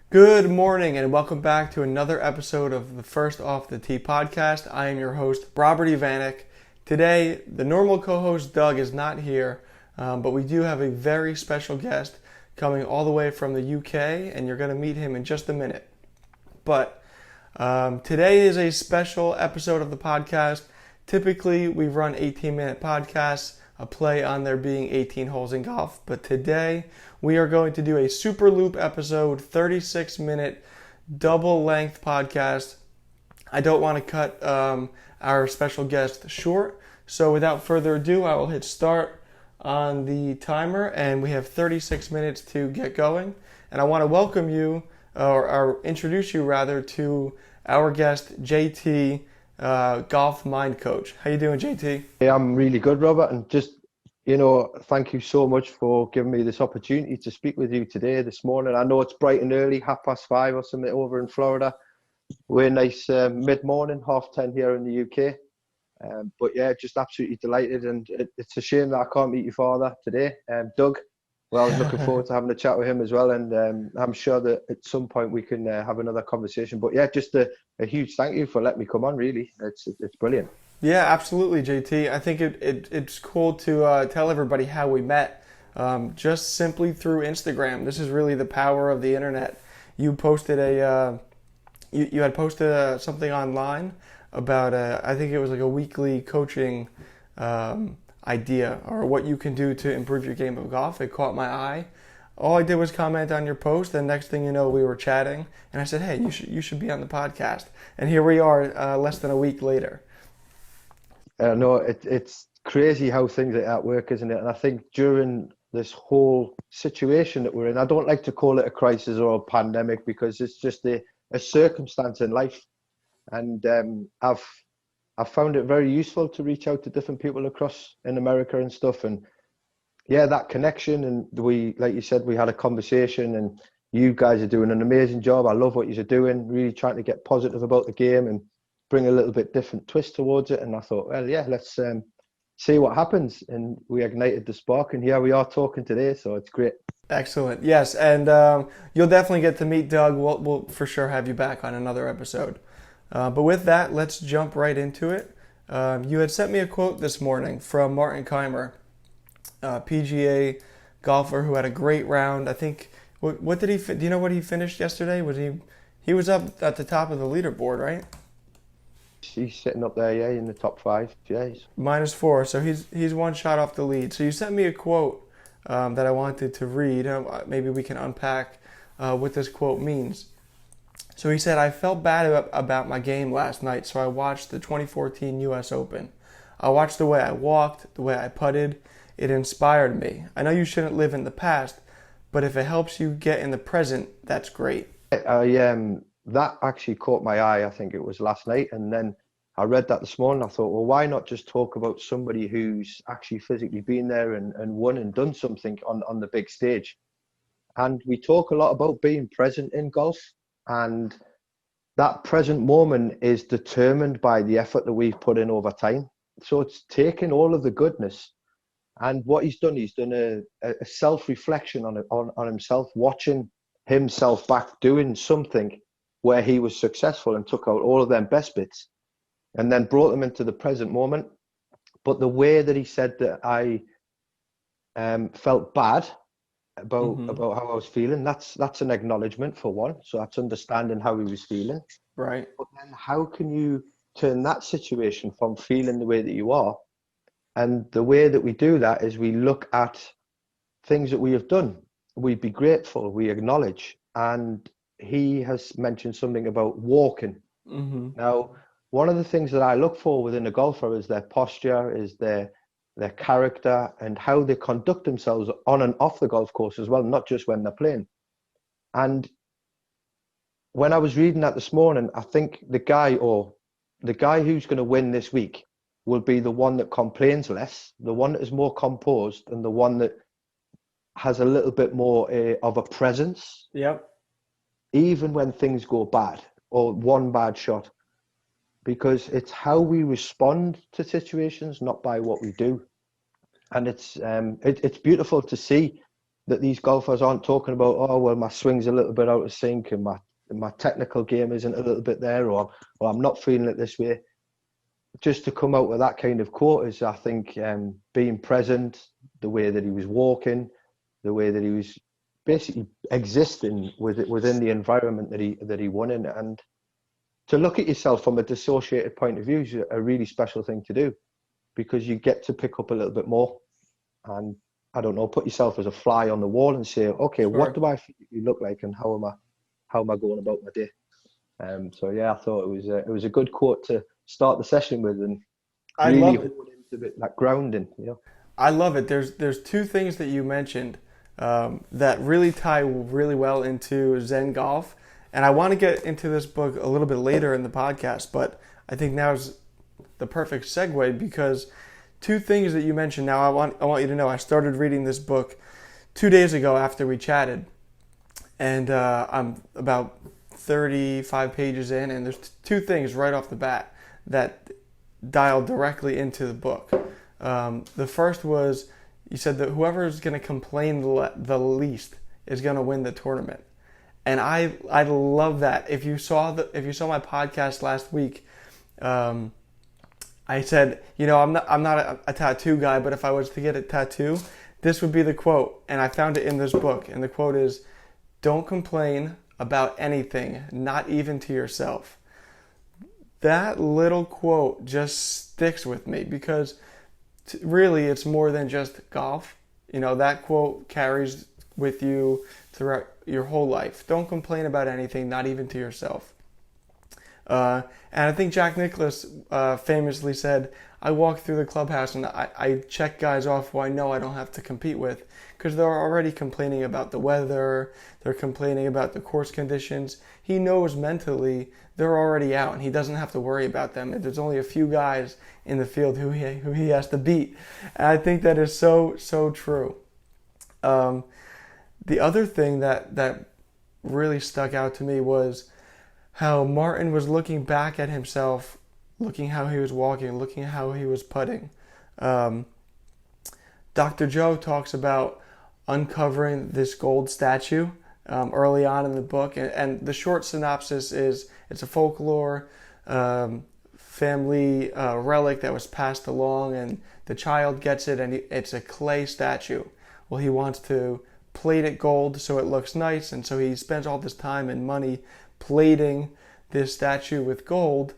Good morning and welcome back to another episode of the First Off the Tee podcast. I am your host, Robert Ivanek. Today, the normal co-host Doug is not here, but we do have a very special guest coming all the way from the UK, and you're going to meet him in just a minute. But today is a special episode of the podcast. Typically, we run 18-minute podcasts, a play on there being 18 holes in golf. But today, we are going to do a Super Loop episode, 36-minute, double-length podcast. I don't want to cut our special guest short. So without further ado, I will hit start on the timer, and we have 36 minutes to get going. And I want to welcome you, or introduce you rather, to our guest, JT, Golf Mind Coach. How you doing, JT? Yeah, I'm really good, Robert, and thank you so much for giving me this opportunity to speak with you today, this morning. I know it's bright and early, 5:30 or something over in Florida. We're nice mid-morning, 10:30 here in the UK. But yeah, just absolutely delighted, and it's a shame that I can't meet your father today, Doug. Well, I was looking forward to having a chat with him as well, and I'm sure that at some point we can have another conversation. But yeah, just a huge thank you for letting me come on. Really, it's brilliant. Yeah, absolutely, JT. I think it's cool to tell everybody how we met, just simply through Instagram. This is really the power of the internet. You posted you had posted something online about I think it was like a weekly coaching idea or what you can do to improve your game of golf. It caught my eye. All I did was comment on your post, and next thing you know, we were chatting, and I said, "Hey, you should be on the podcast." And here we are, less than a week later. No, it's crazy how things like that work, isn't it? And I think during this whole situation that we're in, I don't like to call it a crisis or a pandemic because it's just a circumstance in life. And I've found it very useful to reach out to different people across in America and stuff. And yeah, that connection. And we, like you said, we had a conversation, and you guys are doing an amazing job. I love what you're doing, really trying to get positive about the game and bring a little bit different twist towards it. And I thought, well, yeah, let's see what happens. And we ignited the spark, and here we are talking today. So it's great. Excellent. Yes, and you'll definitely get to meet Doug. We'll for sure have you back on another episode. But with that, let's jump right into it. You had sent me a quote this morning from Martin Keimer, PGA golfer who had a great round. I think, what did do you know what he finished yesterday? He was up at the top of the leaderboard, right? He's sitting up there, yeah, in the top five. Yeah, -4, so he's one shot off the lead. So you sent me a quote that I wanted to read. Maybe we can unpack what this quote means. So he said, "I felt bad about my game last night, so I watched the 2014 U.S. Open. I watched the way I walked, the way I putted. It inspired me. I know you shouldn't live in the past, but if it helps you get in the present, that's great." That actually caught my eye. I think it was last night, and then I read that this morning. I thought, well, why not just talk about somebody who's actually physically been there and won and done something on the big stage? And we talk a lot about being present in golf, and that present moment is determined by the effort that we've put in over time. So it's taken all of the goodness, and what he's done a self-reflection on himself, watching himself back doing something where he was successful and took out all of them best bits and then brought them into the present moment. But the way that he said that I felt bad about how I was feeling, that's an acknowledgement for one. So that's understanding how he was feeling. Right. But then how can you turn that situation from feeling the way that you are? And the way that we do that is we look at things that we have done. We be grateful, we acknowledge. And he has mentioned something about walking. Now, one of the things that I look for within a golfer is their posture, is their character, and how they conduct themselves on and off the golf course as well, not just when they're playing. And when I was reading that this morning, I think the guy who's going to win this week will be the one that complains less, the one that is more composed, and the one that has a little bit more of a presence. Yep. Even when things go bad or one bad shot, because it's how we respond to situations, not by what we do. And it's beautiful to see that these golfers aren't talking about, oh, well, my swing's a little bit out of sync and my technical game isn't a little bit there, or I'm not feeling it this way. Just to come out with that kind of quote is, I think, being present, the way that he was walking, the way that he was basically existing within the environment that he won in. And to look at yourself from a dissociated point of view is a really special thing to do, because you get to pick up a little bit more and, I don't know, put yourself as a fly on the wall and say, okay, Sure. what do I look like, and how am I going about my day? So yeah, I thought it was a good quote to start the session with, and I really love it. hold into it, that grounding. I love it. There's two things that you mentioned that really tie really well into Zen golf, and I want to get into this book a little bit later in the podcast, but I think now's the perfect segue, because two things that you mentioned. Now I want you to know I started reading this book 2 days ago after we chatted, and I'm about 35 pages in, and there's two things right off the bat that dial directly into the book. The first was, you said that whoever is going to complain the least is going to win the tournament, and I love that. If you saw my podcast last week, I said, I'm not a tattoo guy, but if I was to get a tattoo, this would be the quote, and I found it in this book, and the quote is, "Don't complain about anything, not even to yourself." That little quote just sticks with me, because really it's more than just golf. That quote carries with you throughout your whole life. Don't complain about anything, not even to yourself. And I think Jack Nicklaus famously said, I walk through the clubhouse and I check guys off who I know I don't have to compete with, because they're already complaining about the weather, they're complaining about the course conditions. He knows mentally they're already out and he doesn't have to worry about them. There's only a few guys in the field who he has to beat. And I think that is so, so true. The other thing that really stuck out to me was how Martin was looking back at himself, looking how he was walking, looking how he was putting. Dr. Joe talks about uncovering this gold statue early on in the book, and the short synopsis is it's a folklore family relic that was passed along, and the child gets it, and it's a clay statue. Well, he wants to plate it gold so it looks nice, and so he spends all this time and money plating this statue with gold,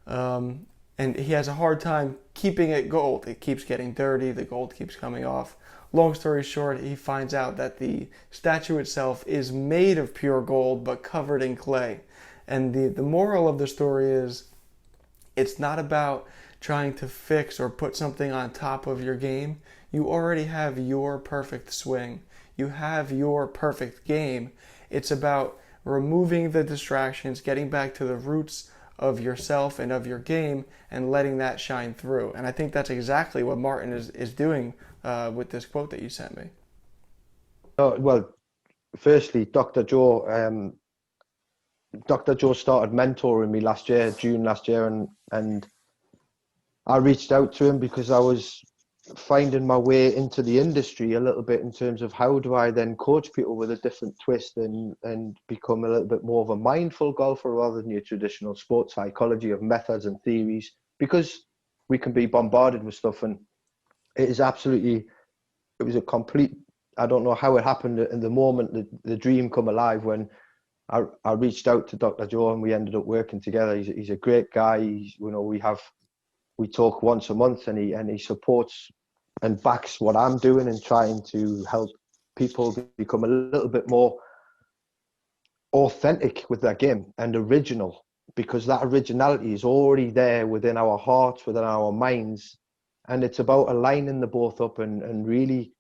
and he has a hard time keeping it gold. It keeps getting dirty, the gold keeps coming off. Long story short, he finds out that the statue itself is made of pure gold but covered in clay. And the moral of the story is, it's not about trying to fix or put something on top of your game. You already have your perfect swing. You have your perfect game. It's about removing the distractions, getting back to the roots of yourself and of your game, and letting that shine through. And I think that's exactly what Martin is doing with this quote that you sent me. Oh, well, firstly, Dr. Joe started mentoring me June last year, and I reached out to him because I was finding my way into the industry a little bit in terms of how do I then coach people with a different twist and become a little bit more of a mindful golfer rather than your traditional sports psychology of methods and theories, because we can be bombarded with stuff. And it was a complete, I don't know how it happened in the moment, the dream come alive when I reached out to Dr. Joe and we ended up working together. He's a great guy. We talk once a month, and he supports and backs what I'm doing and trying to help people become a little bit more authentic with their game and original, because that originality is already there within our hearts, within our minds. And it's about aligning the both up and really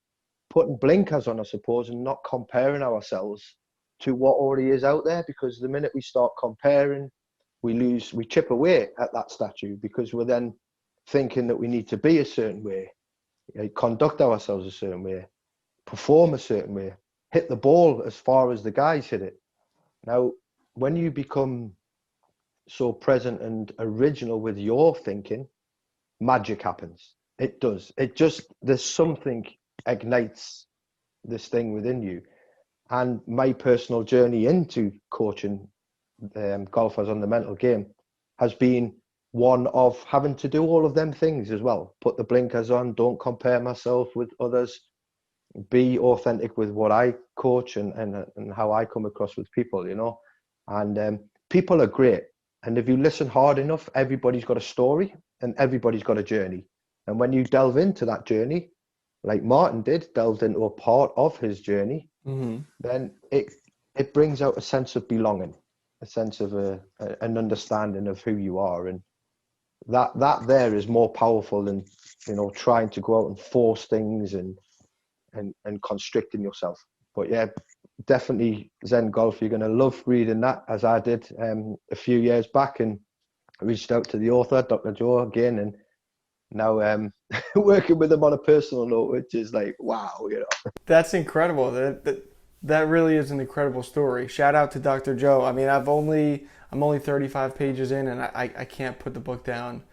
putting blinkers on, I suppose, and not comparing ourselves to what already is out there, because the minute we start comparing, we chip away at that statue, because we're then thinking that we need to be a certain way, conduct ourselves a certain way, perform a certain way, hit the ball as far as the guys hit it. Now, when you become so present and original with your thinking, magic happens. It does. There's something ignites this thing within you. And my personal journey into coaching golfers on the mental game has been one of having to do all of them things as well. Put the blinkers on, don't compare myself with others, be authentic with what I coach and how I come across with people, you know. And people are great. And if you listen hard enough, everybody's got a story and everybody's got a journey. And when you delve into that journey, like Martin did, delved into a part of his journey, then it brings out a sense of belonging, a sense of an understanding of who you are. And that there is more powerful than, you know, trying to go out and force things and constricting yourself. But yeah, definitely Zen Golf. You're going to love reading that, as I did a few years back, and reached out to the author, Dr. Joe, again, and now working with him on a personal note, which is like, wow, you know. That's incredible. That really is an incredible story. Shout out to Dr. Joe. I mean, I'm only 35 pages in, and I can't put the book down.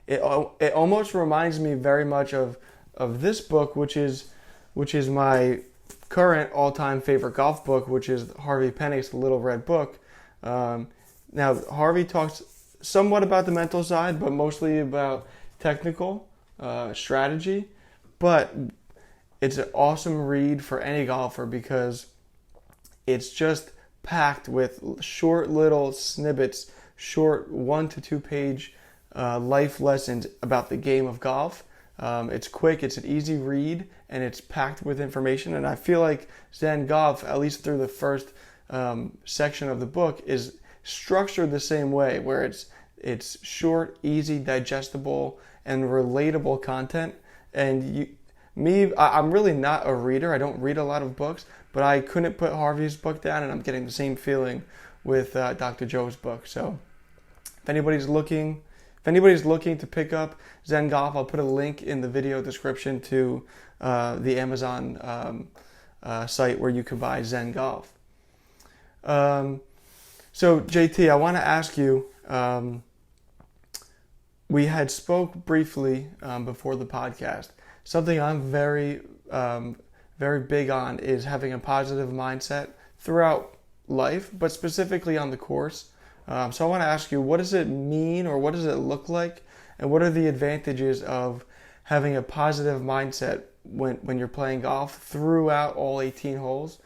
It almost reminds me very much of this book, which is my current all-time favorite golf book, which is Harvey Penick's The Little Red Book. Now, Harvey talks somewhat about the mental side, but mostly about technical strategy. But it's an awesome read for any golfer because it's just packed with short little snippets, short 1 to 2 page life lessons about the game of golf. It's quick, it's an easy read, and it's packed with information. And I feel like Zen Golf, at least through the first section of the book, is structured the same way, where it's short, easy, digestible, and relatable content. And I'm really not a reader. I don't read a lot of books, but I couldn't put Harvey's book down, and I'm getting the same feeling with Dr. Joe's book. So if anybody's looking to pick up Zen Golf, I'll put a link in the video description to the Amazon site where you can buy Zen Golf. So JT, I want to ask you, we had spoke briefly before the podcast. Something I'm very big on is having a positive mindset throughout life, but specifically on the course. So I want to ask you, what does it mean, or what does it look like, and what are the advantages of having a positive mindset when you're playing golf throughout all 18 holes?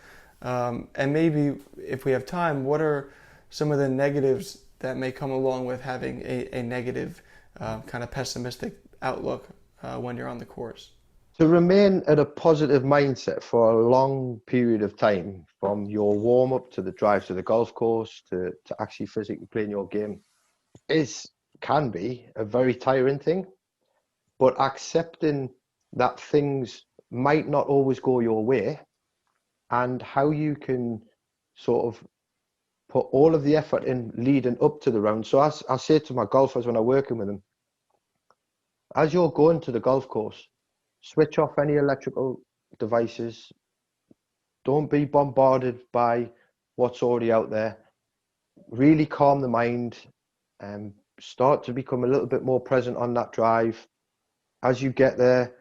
And maybe, if we have time, what are some of the negatives that may come along with having a negative, kind of pessimistic outlook when you're on the course? To remain at a positive mindset for a long period of time, from your warm-up to the drive to the golf course to actually physically playing your game, can be a very tiring thing. But accepting that things might not always go your way, and how you can sort of put all of the effort in leading up to the round. So as I say to my golfers when I'm working with them, as you're going to the golf course, switch off any electrical devices. Don't be bombarded by what's already out there. Really calm the mind and start to become a little bit more present on that drive. As you get there,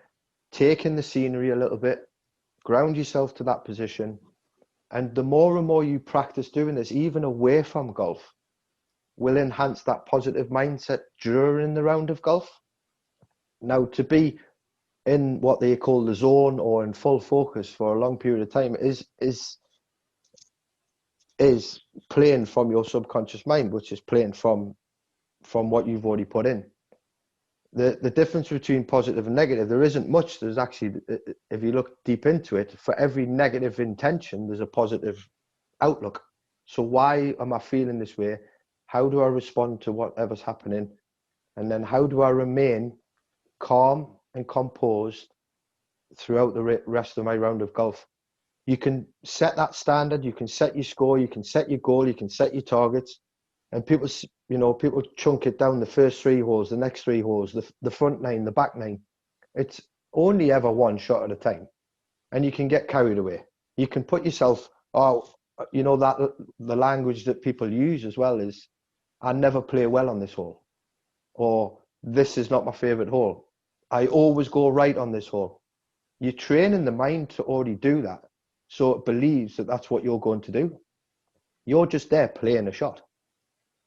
take in the scenery a little bit, ground yourself to that position. And the more and more you practice doing this, even away from golf, will enhance that positive mindset during the round of golf. Now, to be in what they call the zone or in full focus for a long period of time is playing from your subconscious mind, which is playing from what you've already put in. The difference between positive and negative, there isn't much. There's actually, if you look deep into it, for every negative intention, there's a positive outlook. So why am I feeling this way? How do I respond to whatever's happening? And then how do I remain calm and composed throughout the rest of my round of golf? You can set that standard, you can set your score, you can set your goal, you can set your targets, and people chunk it down: the first 3 holes, the next 3 holes, the front 9, the back 9. It's only ever one shot at a time, and you can get carried away. You can put yourself, that the language that people use as well is, I never play well on this hole, or this is not my favorite hole. I always go right on this hole. You're training the mind to already do that. So it believes that that's what you're going to do. You're just there playing a shot.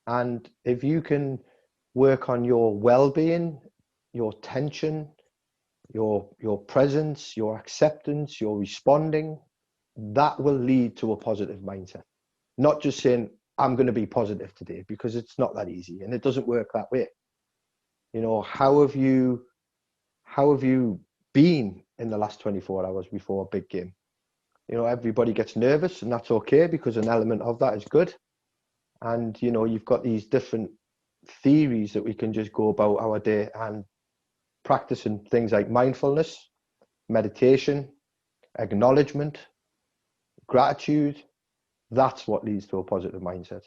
And if you can work on your well-being, your tension, your presence, your acceptance, your responding, that will lead to a positive mindset. Not just saying, I'm going to be positive today, because it's not that easy and it doesn't work that way. You know, how have you been in the last 24 hours before a big game? You know, everybody gets nervous, and that's okay, because an element of that is good. And, you know, you've got these different theories that we can just go about our day and practicing things like mindfulness, meditation, acknowledgement, gratitude. That's what leads to a positive mindset.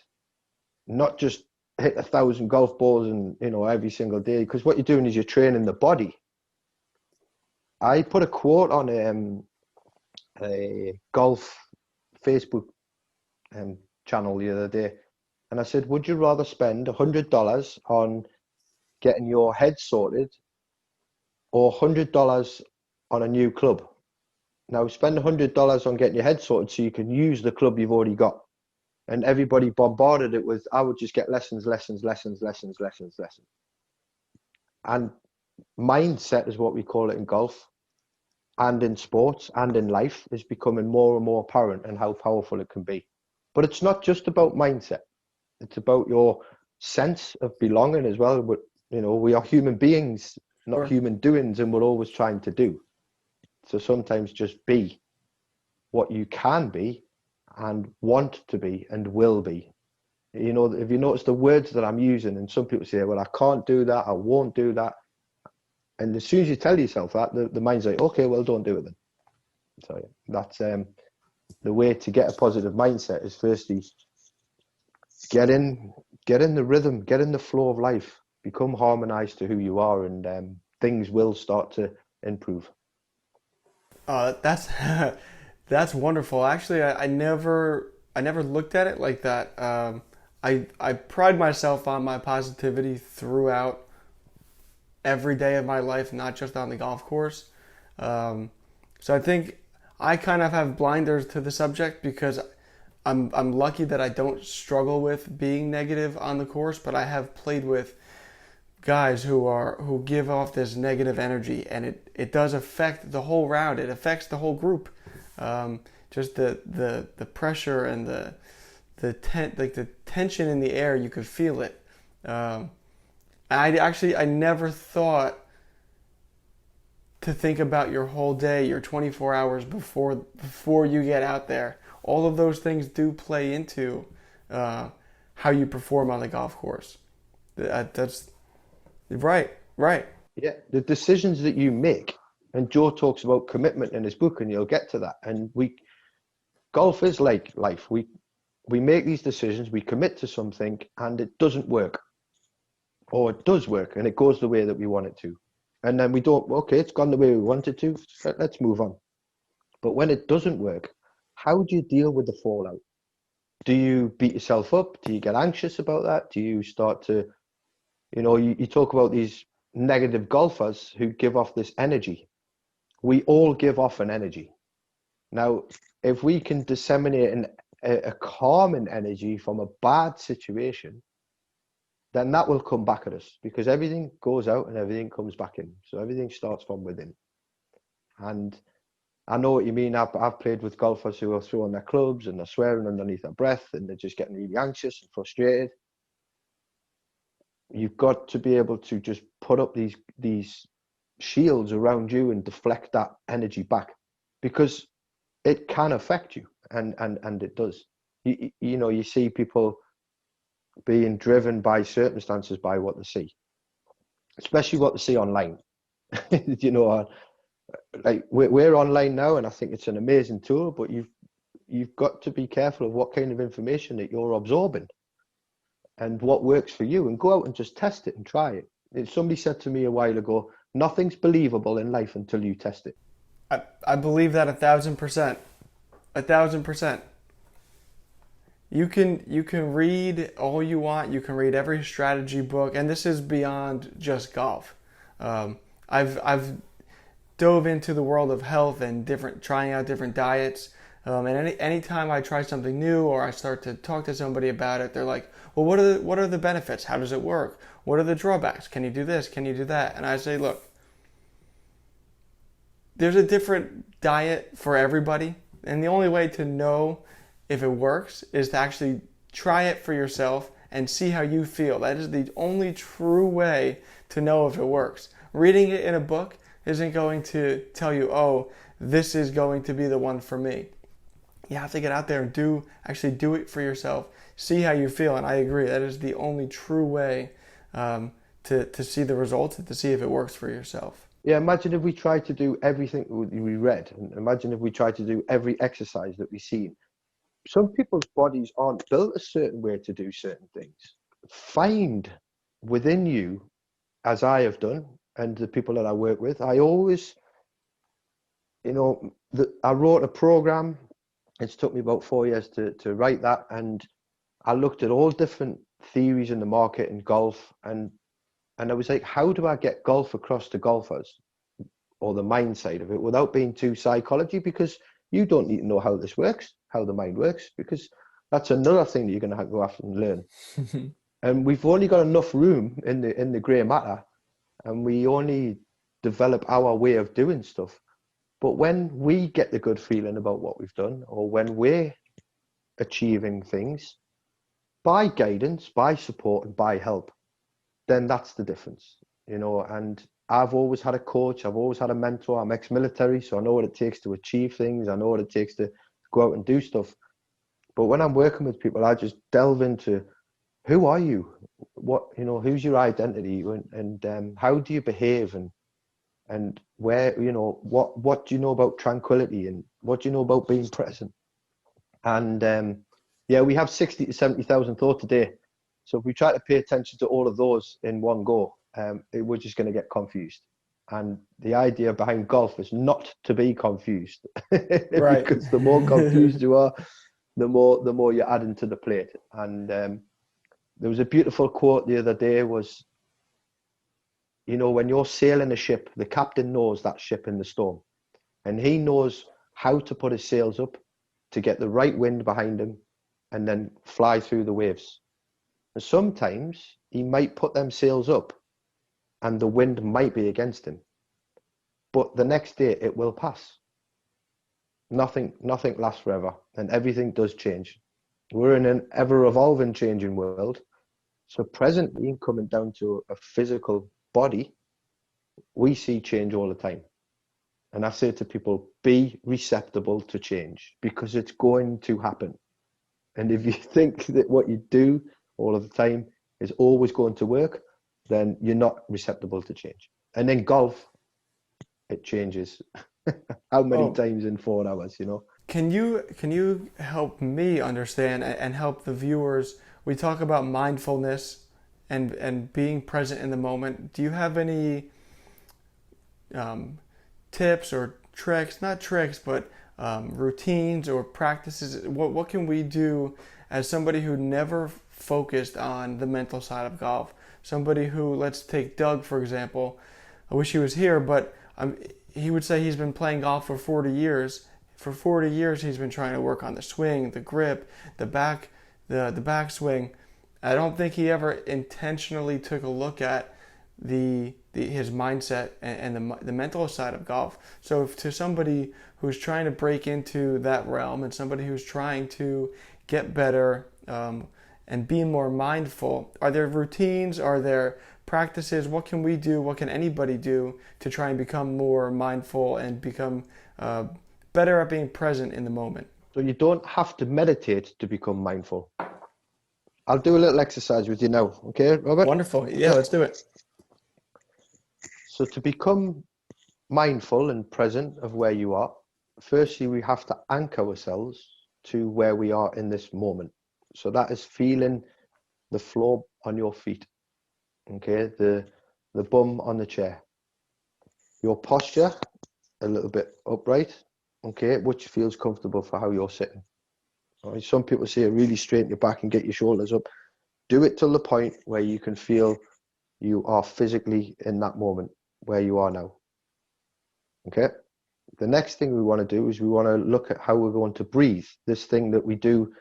Not just hit 1,000 golf balls and, you know, every single day, because what you're doing is you're training the body. I put a quote on a golf Facebook channel the other day, and I said, would you rather spend $100 on getting your head sorted, or $100 on a new club? Now spend $100 on getting your head sorted so you can use the club you've already got. And everybody bombarded it with, I would just get lessons. And mindset is what we call it in golf, and in sports, and in life, is becoming more and more apparent, and how powerful it can be. But it's not just about mindset. It's about your sense of belonging as well. But, you know, we are human beings, not Sure. human doings, and we're always trying to do. So sometimes just be what you can be and want to be and will be. You know, if you notice the words that I'm using, and some people say, well, I can't do that, I won't do that. And as soon as you tell yourself that, the mind's like, okay, well, don't do it then. So yeah, that's the way to get a positive mindset is firstly, get in the rhythm, get in the flow of life, become harmonized to who you are, and things will start to improve. That's that's wonderful. Actually, I never looked at it like that. I pride myself on my positivity throughout every day of my life, not just on the golf course. So I think I kind of have blinders to the subject because I'm lucky that I don't struggle with being negative on the course, but I have played with guys who give off this negative energy, and it does affect the whole round. It affects the whole group. Just the pressure and the tension in the air, you could feel it. I never thought to think about your whole day, your 24 hours before you get out there. All of those things do play into how you perform on the golf course. That's right, right. Yeah, the decisions that you make, and Joe talks about commitment in his book, and you'll get to that. And golf is like life. We make these decisions, we commit to something, and it doesn't work, or it does work, and it goes the way that we want it to. And then we don't, okay, it's gone the way we want it to, let's move on. But when it doesn't work, how do you deal with the fallout? Do you beat yourself up? Do you get anxious about that? Do you start to, you talk about these negative golfers who give off this energy. We all give off an energy. Now, if we can disseminate a calming energy from a bad situation, then that will come back at us, because everything goes out and everything comes back in. So everything starts from within. And I know what you mean. I've played with golfers who are throwing their clubs and they're swearing underneath their breath and they're just getting really anxious and frustrated. You've got to be able to just put up these shields around you and deflect that energy back, because it can affect you, and it does. You see people being driven by circumstances, by what they see, especially what they see online. Like we're online now, and I think it's an amazing tool, but you've got to be careful of what kind of information that you're absorbing and what works for you, and go out and just test it and try it. If somebody said to me a while ago, nothing's believable in life until you test it. I believe that 1,000%. 1,000%. You can read all you want. You can read every strategy book, and this is beyond just golf. I've dove into the world of health and trying out different diets. And anytime I try something new or I start to talk to somebody about it, they're like, "Well, what are the benefits? How does it work? What are the drawbacks? Can you do this? Can you do that?" And I say, "Look, there's a different diet for everybody, and the only way to know if it works is to actually try it for yourself and see how you feel. That is the only true way to know if it works. Reading it in a book isn't going to tell you, oh, this is going to be the one for me. You have to get out there and actually do it for yourself. See how you feel, and I agree. That is the only true way to see the results and to see if it works for yourself. Yeah, imagine if we tried to do everything we read, and imagine if we tried to do every exercise that we've seen. Some people's bodies aren't built a certain way to do certain things. Find within you, as I have done, and the people that I work with, I always, I wrote a program. It's took me about 4 years to write that, and I looked at all different theories in the market in golf, and I was like, how do I get golf across to golfers, or the mind side of it, without being too psychology? Because you don't need to know how this works, how the mind works, because that's another thing that you're going to have to go after and learn. And we've only got enough room in the grey matter, and we only develop our way of doing stuff. But when we get the good feeling about what we've done, or when we're achieving things by guidance, by support, and by help, then that's the difference, and I've always had a coach, I've always had a mentor. I'm ex-military, so I know what it takes to achieve things. I know what it takes to go out and do stuff. But when I'm working with people, I just delve into, who are you? What, who's your identity, and how do you behave, and where, what do you know about tranquility, and what do you know about being present? And we have 60 to 70,000 thoughts a day. So if we try to pay attention to all of those in one go, we're just going to get confused. And the idea behind golf is not to be confused, Right. because the more confused you are, the more you're adding to the plate. And there was a beautiful quote the other day was, when you're sailing a ship, the captain knows that ship in the storm, and he knows how to put his sails up to get the right wind behind him and then fly through the waves. And sometimes he might put them sails up and the wind might be against him, but the next day it will pass. Nothing lasts forever, and everything does change. We're in an ever-evolving, changing world. So presently, coming down to a physical body, we see change all the time. And I say to people, be receptive to change, because it's going to happen. And if you think that what you do all of the time is always going to work, then you're not receptive to change. And in golf, it changes. How many times in 4 hours, Can you help me understand and help the viewers? We talk about mindfulness and being present in the moment. Do you have any tips or tricks, not tricks, but routines or practices? What can we do as somebody who never focused on the mental side of golf? Somebody who, let's take Doug, for example. I wish he was here, but he would say he's been playing golf for 40 years. For 40 years, he's been trying to work on the swing, the grip, the backswing. I don't think he ever intentionally took a look at his mindset and the mental side of golf. So to somebody who's trying to break into that realm, and somebody who's trying to get better and be more mindful, are there routines? Are there practices? What can we do? What can anybody do to try and become more mindful and become better at being present in the moment? So you don't have to meditate to become mindful. I'll do a little exercise with you now. Okay, Robert? Wonderful. Yeah, let's do it. So to become mindful and present of where you are, firstly, we have to anchor ourselves to where we are in this moment. So that is feeling the floor on your feet. Okay, the bum on the chair. Your posture, a little bit upright. Okay, which feels comfortable for how you're sitting. All right, some people say really straighten your back and get your shoulders up. Do it till the point where you can feel you are physically in that moment where you are now. Okay. The next thing we want to do is we want to look at how we're going to breathe, this thing that we do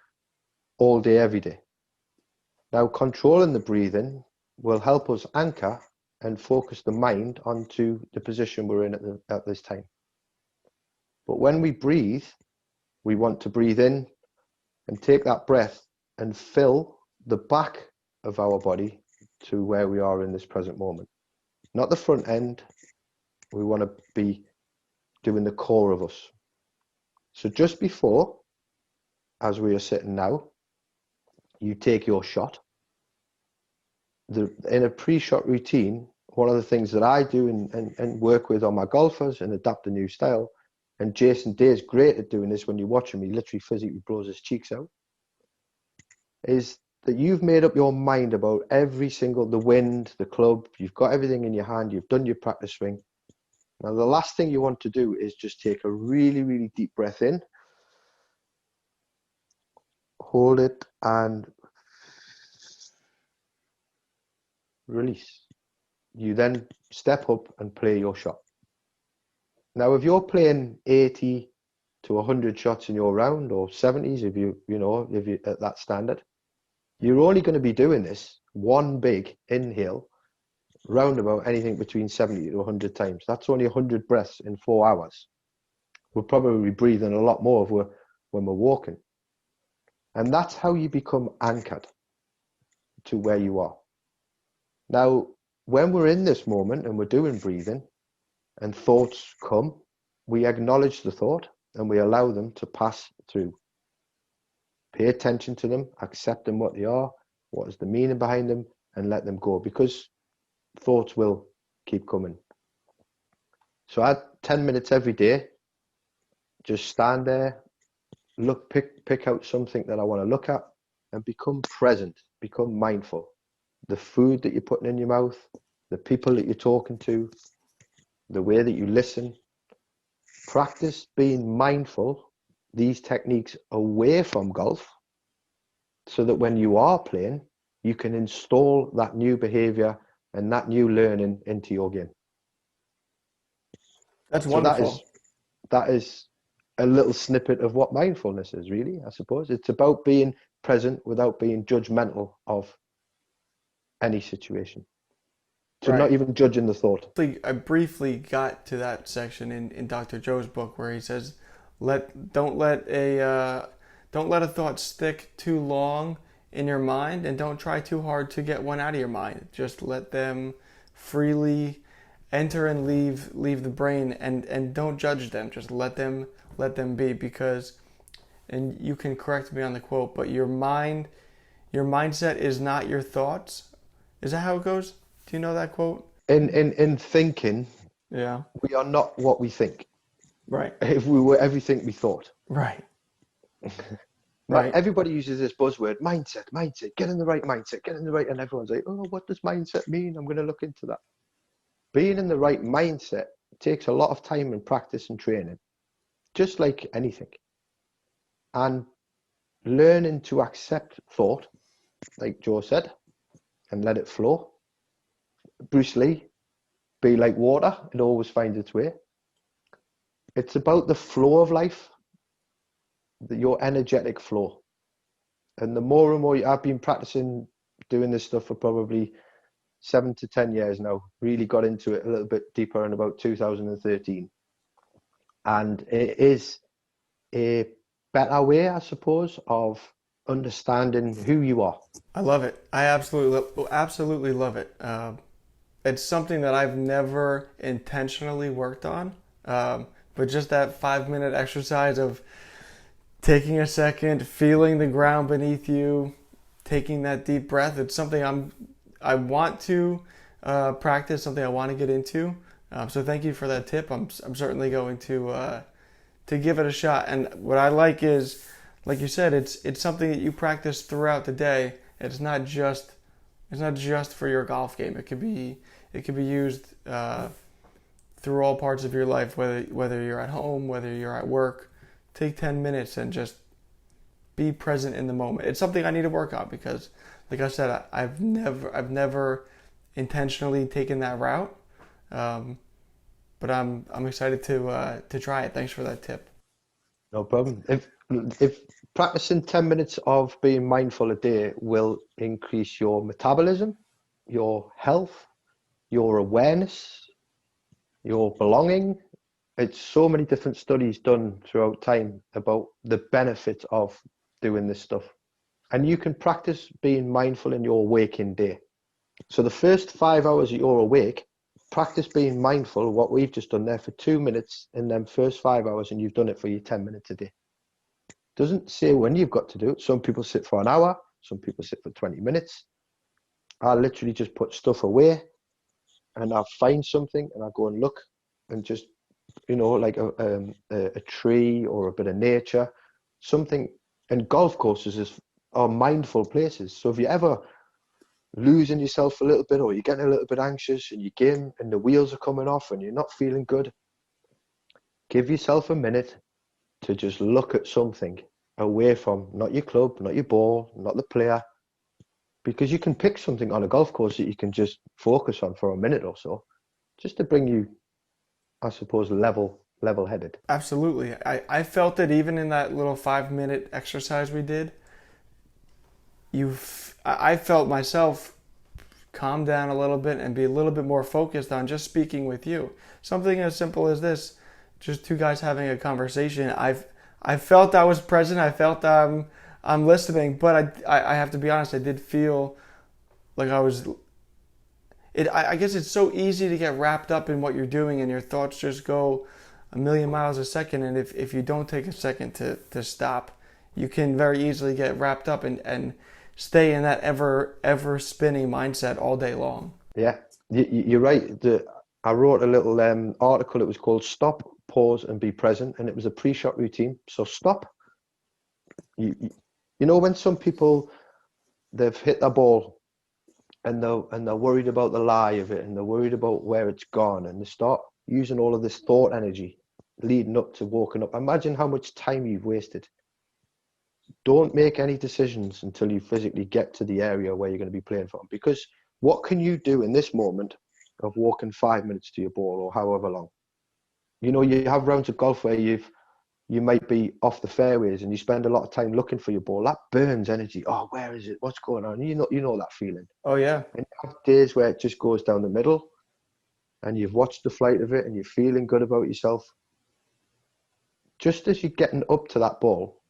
all day, every day. Now, controlling the breathing will help us anchor and focus the mind onto the position we're in at this time. But when we breathe, we want to breathe in and take that breath and fill the back of our body to where we are in this present moment. Not the front end. We want to be doing the core of us. So just before, as we are sitting now, you take your shot. In a pre-shot routine, one of the things that I do and work with on my golfers and adapt a new style, and Jason Day is great at doing this when you're watching me, literally physically blows his cheeks out, is that you've made up your mind about the wind, the club, you've got everything in your hand, you've done your practice swing. Now, the last thing you want to do is just take a really, really deep breath in, hold it, and release. You then step up and play your shot. Now, if you're playing 80 to 100 shots in your round, or 70s, if you're at that standard, you're only going to be doing this one big inhale round about anything between 70 to 100 times. That's only 100 breaths in 4 hours. We're probably breathing a lot more when we're walking. And that's how you become anchored to where you are. Now, when we're in this moment and we're doing breathing and thoughts come, we acknowledge the thought and we allow them to pass through. Pay attention to them, accept them what they are, what is the meaning behind them, and let them go, because thoughts will keep coming. So add 10 minutes every day. Just stand there, pick out something that I want to look at, and become present, become mindful. The food that you're putting in your mouth, the people that you're talking to, the way that you listen. Practice being mindful, these techniques away from golf, so that when you are playing, you can install that new behavior and that new learning into your game. That's wonderful. So that is a little snippet of what mindfulness is, really, I suppose. It's about being present without being judgmental of any situation. So not even judging the thought. I briefly got to that section in Dr. Joe's book where he says, don't let a thought stick too long in your mind, and don't try too hard to get one out of your mind. Just let them freely enter and leave the brain, and don't judge them. Just let them be, because, and you can correct me on the quote, but your mindset is not your thoughts. Is that how it goes? Do you know that quote? In thinking, yeah, we are not what we think. Right. If we were everything we thought. Right. Right. Everybody uses this buzzword, mindset, get in the right mindset, and everyone's like, oh, what does mindset mean? I'm going to look into that. Being in the right mindset takes a lot of time and practice and training, just like anything. And learning to accept thought, like Joe said, and let it flow. Bruce Lee, be like water, it always finds its way. It's about the flow of life, your energetic flow. And the more and more I've been practicing doing this stuff for probably 7 to 10 years now, really got into it a little bit deeper in about 2013. And it is a better way, I suppose, of understanding who you are. I love it. I absolutely love it. It's something that I've never intentionally worked on, but just that 5-minute exercise of taking a second, feeling the ground beneath you, taking that deep breath. It's something I want to practice, something I want to get into. So thank you for that tip. I'm certainly going to give it a shot. And what I like is, like you said, it's something that you practice throughout the day. It's not just for your golf game. It could be used through all parts of your life, whether you're at home, whether you're at work. Take 10 minutes and just be present in the moment. It's something I need to work on, because, like I said, I've never intentionally taken that route. But but I'm excited to try it. Thanks for that tip. No problem. If practicing 10 minutes of being mindful a day will increase your metabolism, your health, your awareness, your belonging. It's so many different studies done throughout time about the benefit of doing this stuff. And you can practice being mindful in your waking day. So the first 5 hours that you're awake, practice being mindful of what we've just done there for 2 minutes in them first 5 hours, and you've done it for your 10 minutes a day. Doesn't say when you've got to do it. Some people sit for an hour, some people sit for 20 minutes. I literally just put stuff away and I find something and I go and look and just, like a tree or a bit of nature, something. And golf courses are mindful places. So if you ever losing yourself a little bit, or you're getting a little bit anxious and your game and the wheels are coming off and you're not feeling good, give yourself a minute to just look at something away from, not your club, not your ball, not the player, because you can pick something on a golf course that you can just focus on for a minute or so, just to bring you, I suppose, level-headed. Absolutely. I felt it even in that little 5-minute exercise we did. I felt myself calm down a little bit and be a little bit more focused on just speaking with you. Something as simple as this, just two guys having a conversation. I felt I was present. I felt I'm listening, but I have to be honest. I did feel like I was. I guess it's so easy to get wrapped up in what you're doing, and your thoughts just go a million miles a second. And if you don't take a second to stop, you can very easily get wrapped up and stay in that ever spinning mindset all day long. Yeah, you're right. I wrote a little article. It was called "Stop, Pause, and Be Present," and it was a pre-shot routine. So stop. You know when some people, they've hit the ball and they're worried about the lie of it, and they're worried about where it's gone, and they start using all of this thought energy leading up to walking up. Imagine how much time you've wasted. Don't make any decisions until you physically get to the area where you're going to be playing from, because what can you do in this moment of walking 5 minutes to your ball or however long? You have rounds of golf where you might be off the fairways and you spend a lot of time looking for your ball. That burns energy. Oh, where is it? What's going on? You know that feeling. Oh yeah. And you have days where it just goes down the middle and you've watched the flight of it and you're feeling good about yourself. Just as you're getting up to that ball,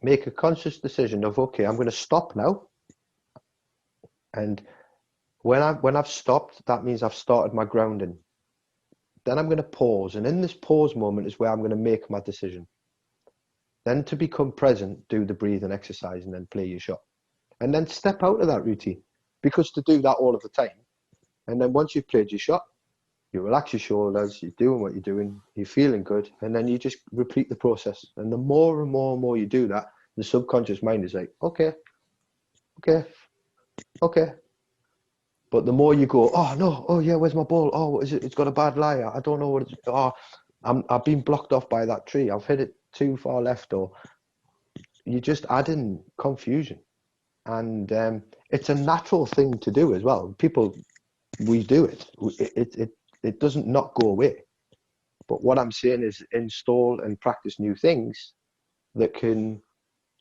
make a conscious decision of, okay, I'm going to stop now. And when I've stopped, that means I've started my grounding. Then I'm going to pause. And in this pause moment is where I'm going to make my decision. Then to become present, do the breathing exercise and then play your shot. And then step out of that routine, because to do that all of the time. And then once you've played your shot, you relax your shoulders, you're doing what you're doing, you're feeling good. And then you just repeat the process. And the more and more and more you do that, the subconscious mind is like, okay. But the more you go, oh no, oh yeah, where's my ball? Oh, what is it? It's got a bad lie. I don't know what it's. Oh, I've been blocked off by that tree. I've hit it too far left, or you just add in confusion. And it's a natural thing to do as well. People, we do it. It doesn't not go away. But what I'm saying is install and practice new things that can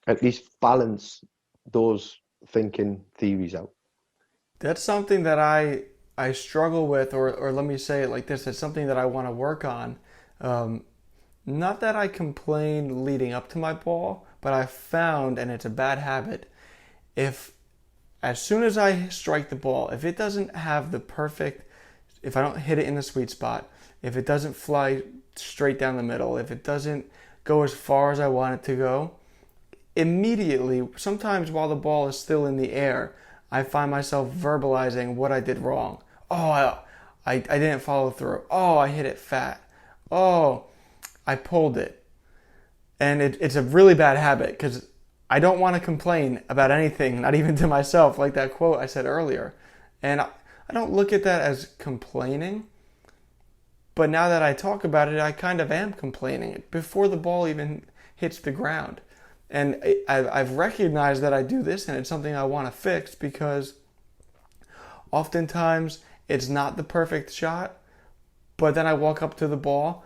at least balance those thinking theories out. That's something that I struggle with, or let me say it like this, it's something that I want to work on. Not that I complain leading up to my ball, but I found, and it's a bad habit, as soon as I strike the ball, if it doesn't have if I don't hit it in the sweet spot, if it doesn't fly straight down the middle, if it doesn't go as far as I want it to go, immediately, sometimes while the ball is still in the air, I find myself verbalizing what I did wrong. Oh, I didn't follow through. Oh, I hit it fat. Oh, I pulled it. And it's a really bad habit, because I don't want to complain about anything, not even to myself, like that quote I said earlier. And I don't look at that as complaining. But now that I talk about it, I kind of am complaining before the ball even hits the ground. And I've recognized that I do this, and it's something I want to fix, because oftentimes it's not the perfect shot, but then I walk up to the ball.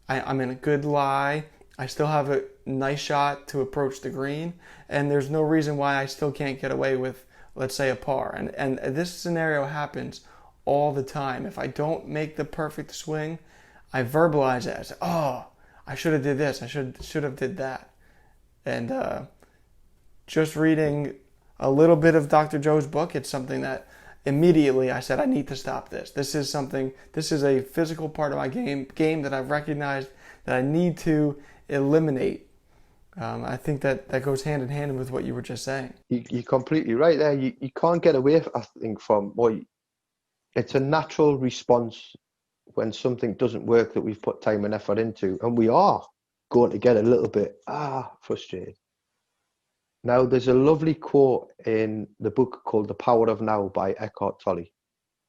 I'm in a good lie. I still have a nice shot to approach the green, and there's no reason why I still can't get away with, let's say, a par. And this scenario happens all the time. If I don't make the perfect swing, I verbalize it. I say, "Oh, I should have did this. I should have did that." And just reading a little bit of Dr. Joe's book, it's something that immediately I said, I need to stop this. This is a physical part of my game that I've recognized that I need to eliminate. I think that goes hand in hand with what you were just saying. You're completely right there. You can't get away, I think, from it's a natural response when something doesn't work that we've put time and effort into, and we are going to get a little bit frustrated. Now, there's a lovely quote in the book called The Power of Now by Eckhart Tolle.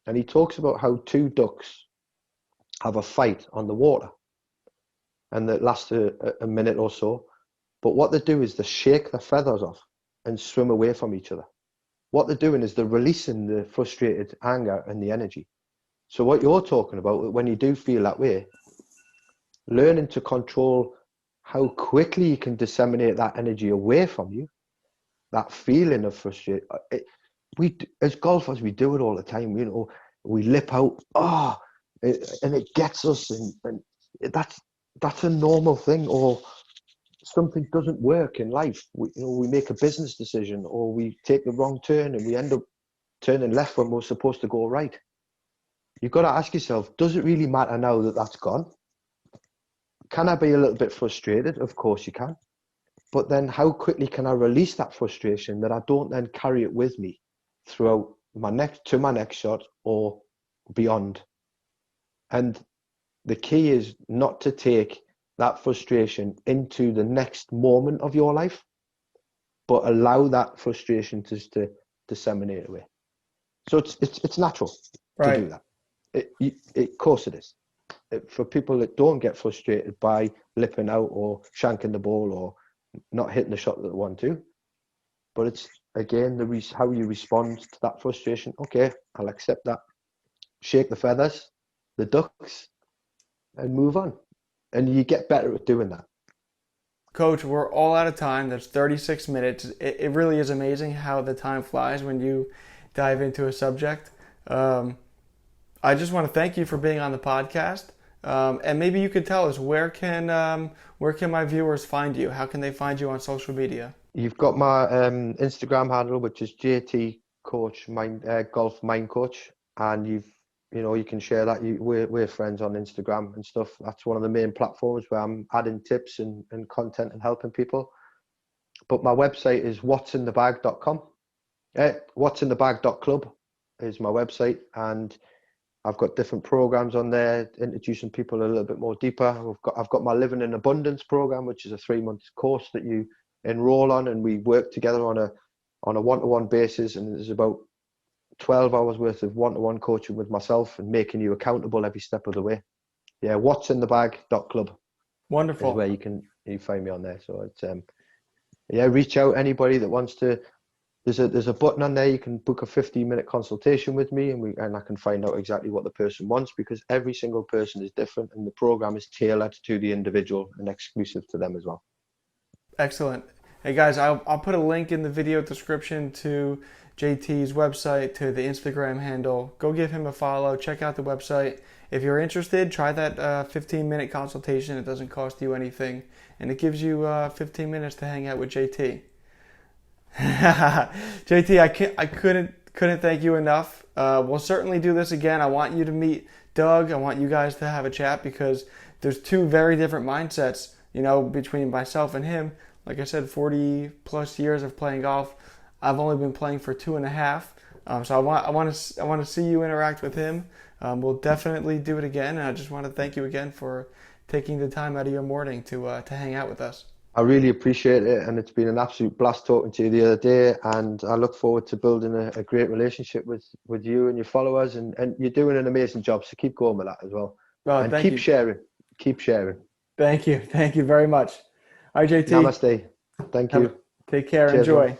And he talks about how two ducks have a fight on the water. And that lasts a minute or so. But what they do is they shake their feathers off and swim away from each other. What they're doing is they're releasing the frustrated anger and the energy. So what you're talking about, when you do feel that way, learning to control how quickly you can disseminate that energy away from you, that feeling of frustration. We, as golfers, we do it all the time. We lip out, and it gets us, and that's a normal thing. Or something doesn't work in life. We make a business decision, or we take the wrong turn, and we end up turning left when we're supposed to go right. You've got to ask yourself, does it really matter now that that's gone? Can I be a little bit frustrated? Of course you can. But then how quickly can I release that frustration that I don't then carry it with me throughout my next shot or beyond? And the key is not to take that frustration into the next moment of your life, but allow that frustration to disseminate away. So it's natural to do that. Of course it is. For people that don't get frustrated by lipping out or shanking the ball or not hitting the shot that they want to, but it's again how you respond to that frustration. Okay, I'll accept that, shake the feathers, the ducks, and move on, and you get better at doing that. Coach, we're all out of time. That's 36 minutes. It really is amazing how the time flies when you dive into a subject. I just want to thank you for being on the podcast. And maybe you could tell us, where can my viewers find you? How can they find you on social media? You've got my Instagram handle, which is JT Coach Golf Mind Coach, and you can share that. We're friends on Instagram and stuff. That's one of the main platforms where I'm adding tips and content and helping people. But my website is whatsinthebag.com. Whatsinthebag.club is my website, and I've got different programs on there, introducing people a little bit more deeper. I've got my Living in Abundance program, which is a 3-month course that you enroll on, and we work together on a one-to-one basis. And there's about 12 hours worth of one-to-one coaching with myself and making you accountable every step of the way. Yeah, whatsinthebag.club. Wonderful. Is where you find me on there. So it's reach out, anybody that wants to. There's a button on there. You can book a 15-minute consultation with me, and I can find out exactly what the person wants, because every single person is different, and the program is tailored to the individual and exclusive to them as well. Excellent. Hey guys, I'll put a link in the video description to JT's website, to the Instagram handle. Go give him a follow. Check out the website. If you're interested, try that 15-minute consultation. It doesn't cost you anything, and it gives you 15 minutes to hang out with JT. JT, I couldn't thank you enough. We'll certainly do this again. I want you to meet Doug. I want you guys to have a chat, because there's two very different mindsets, between myself and him. Like I said, 40 plus years of playing golf. I've only been playing for 2.5. So I want to see you interact with him. We'll definitely do it again. And I just want to thank you again for taking the time out of your morning to hang out with us. I really appreciate it, and it's been an absolute blast talking to you the other day, and I look forward to building a great relationship with you and your followers, and you're doing an amazing job, so keep going with that as well. And keep sharing. Thank you very much. All right, JT. Namaste. Thank you. Take care. Cheers, enjoy. Man.